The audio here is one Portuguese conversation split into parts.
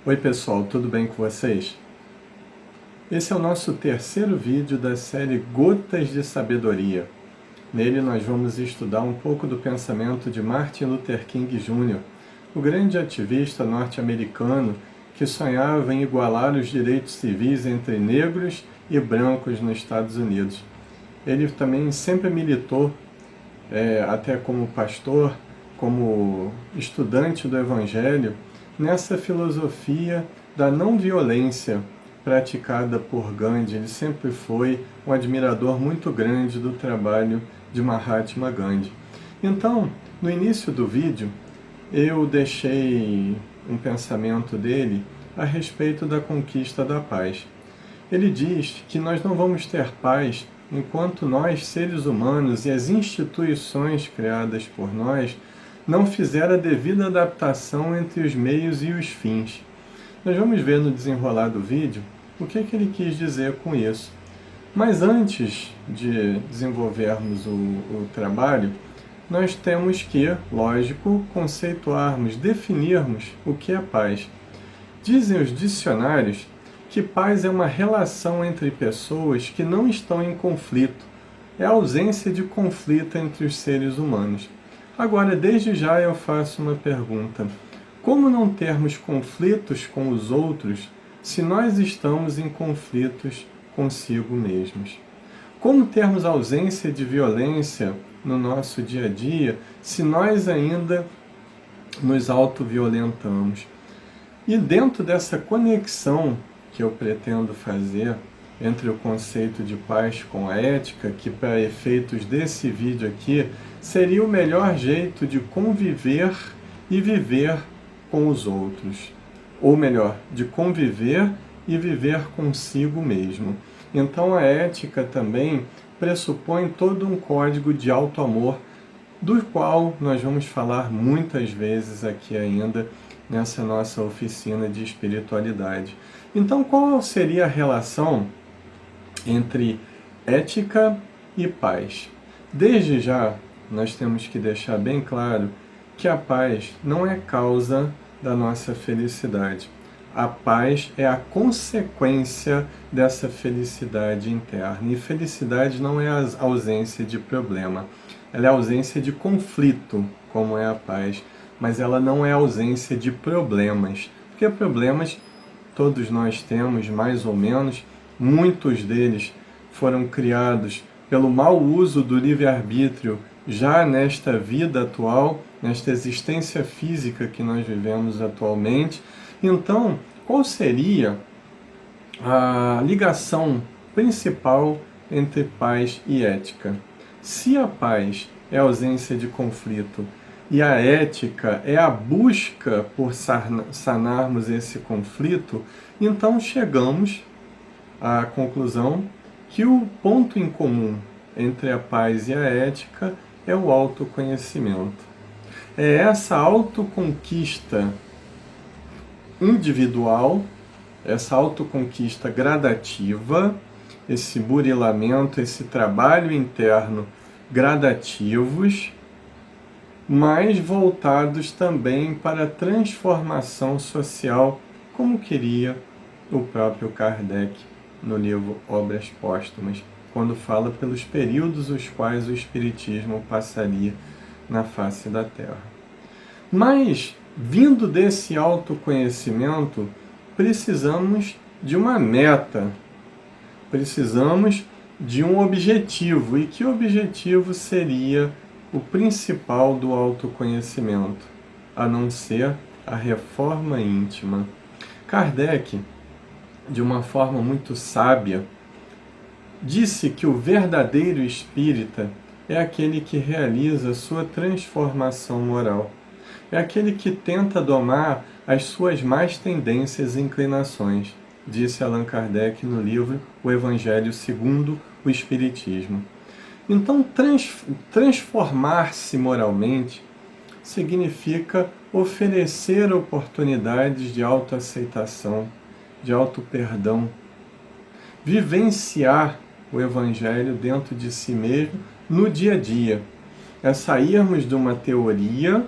Oi pessoal, tudo bem com vocês? Esse é o nosso terceiro vídeo da série Gotas de Sabedoria. Nele nós vamos estudar um pouco do pensamento de Martin Luther King Jr., o grande ativista norte-americano que sonhava em igualar os direitos civis entre negros e brancos nos Estados Unidos. Ele também sempre militou, até como pastor, como estudante do Evangelho, nessa filosofia da não violência praticada por Gandhi. Ele sempre foi um admirador muito grande do trabalho de Mahatma Gandhi. Então, no início do vídeo, eu deixei um pensamento dele a respeito da conquista da paz. Ele diz que nós não vamos ter paz enquanto nós, seres humanos, e as instituições criadas por nós não fizeram a devida adaptação entre os meios e os fins. Nós vamos ver no desenrolar do vídeo o que ele quis dizer com isso. Mas antes de desenvolvermos o trabalho, nós temos que, lógico, conceituarmos, definirmos o que é paz. Dizem os dicionários que paz é uma relação entre pessoas que não estão em conflito. É a ausência de conflito entre os seres humanos. Agora, desde já eu faço uma pergunta. Como não termos conflitos com os outros se nós estamos em conflitos consigo mesmos? Como termos ausência de violência no nosso dia a dia se nós ainda nos autoviolentamos? E dentro dessa conexão que eu pretendo fazer entre o conceito de paz com a ética, que para efeitos desse vídeo aqui, seria o melhor jeito de conviver e viver com os outros. Ou melhor, de conviver e viver consigo mesmo. Então a ética também pressupõe todo um código de auto-amor, do qual nós vamos falar muitas vezes aqui ainda nessa nossa oficina de espiritualidade. Então qual seria a relação entre ética e paz? Desde já, nós temos que deixar bem claro que a paz não é causa da nossa felicidade. A paz é a consequência dessa felicidade interna. E felicidade não é a ausência de problema. Ela é a ausência de conflito, como é a paz. Mas ela não é a ausência de problemas. Porque problemas todos nós temos, mais ou menos. Muitos deles foram criados pelo mau uso do livre-arbítrio já nesta vida atual, nesta existência física que nós vivemos atualmente. Então, qual seria a ligação principal entre paz e ética? Se a paz é a ausência de conflito e a ética é a busca por sanarmos esse conflito, então chegamos à conclusão que o ponto em comum entre a paz e a ética é o autoconhecimento. É essa autoconquista individual, essa autoconquista gradativa, esse burilamento, esse trabalho interno gradativos, mas voltados também para a transformação social, como queria o próprio Kardec no livro Obras Póstumas, quando fala pelos períodos os quais o Espiritismo passaria na face da Terra. Mas, vindo desse autoconhecimento, precisamos de uma meta, precisamos de um objetivo. E que objetivo seria o principal do autoconhecimento, a não ser a reforma íntima? Kardec, de uma forma muito sábia, disse que o verdadeiro espírita é aquele que realiza sua transformação moral. É aquele que tenta domar as suas más tendências e inclinações, disse Allan Kardec no livro O Evangelho segundo o Espiritismo. Então, transformar-se moralmente significa oferecer oportunidades de autoaceitação, de auto-perdão, vivenciar o Evangelho dentro de si mesmo no dia a dia. É sairmos de uma teoria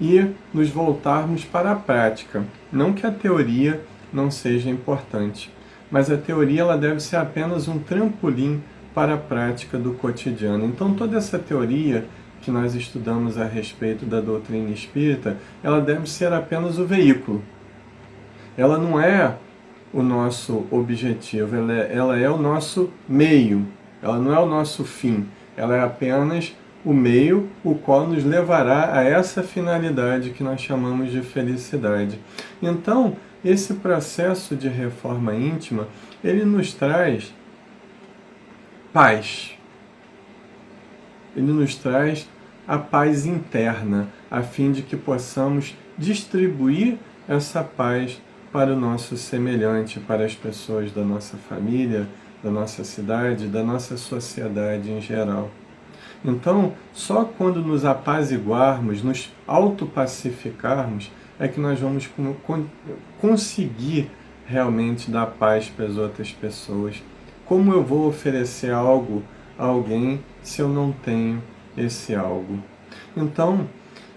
e nos voltarmos para a prática. Não que a teoria não seja importante, mas a teoria ela deve ser apenas um trampolim para a prática do cotidiano. Então toda essa teoria que nós estudamos a respeito da doutrina espírita, ela deve ser apenas o veículo. Ela não é o nosso objetivo, ela é o nosso meio, ela não é o nosso fim, ela é apenas o meio, o qual nos levará a essa finalidade que nós chamamos de felicidade. Então, esse processo de reforma íntima, ele nos traz paz. Ele nos traz a paz interna, a fim de que possamos distribuir essa paz para o nosso semelhante, para as pessoas da nossa família, da nossa cidade, da nossa sociedade em geral. Então, só quando nos apaziguarmos, nos autopacificarmos, é que nós vamos conseguir realmente dar paz para as outras pessoas. Como eu vou oferecer algo a alguém se eu não tenho esse algo? Então,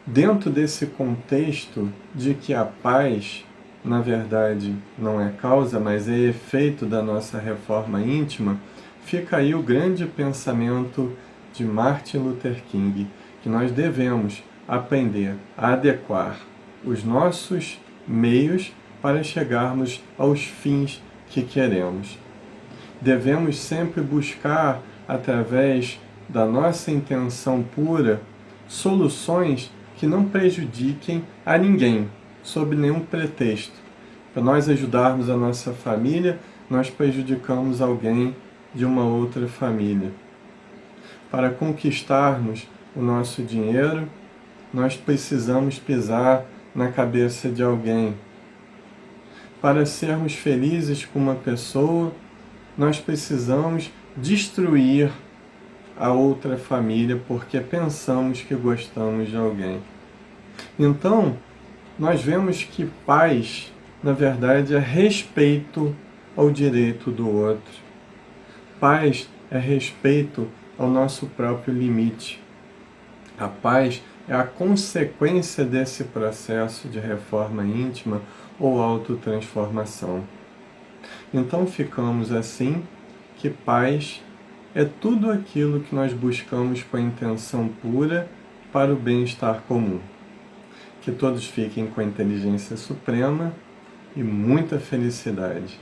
dentro desse contexto de que a paz, na verdade, não é causa, mas é efeito da nossa reforma íntima, fica aí o grande pensamento de Martin Luther King, que nós devemos aprender a adequar os nossos meios para chegarmos aos fins que queremos. Devemos sempre buscar, através da nossa intenção pura, soluções que não prejudiquem a ninguém, sob nenhum pretexto. Para nós ajudarmos a nossa família, nós prejudicamos alguém de uma outra família. Para conquistarmos o nosso dinheiro, nós precisamos pisar na cabeça de alguém. Para sermos felizes com uma pessoa, nós precisamos destruir a outra família porque pensamos que gostamos de alguém. Então, nós vemos que paz, na verdade, é respeito ao direito do outro. Paz é respeito ao nosso próprio limite. A paz é a consequência desse processo de reforma íntima ou autotransformação. Então ficamos assim que paz é tudo aquilo que nós buscamos com a intenção pura para o bem-estar comum. Que todos fiquem com a inteligência suprema e muita felicidade.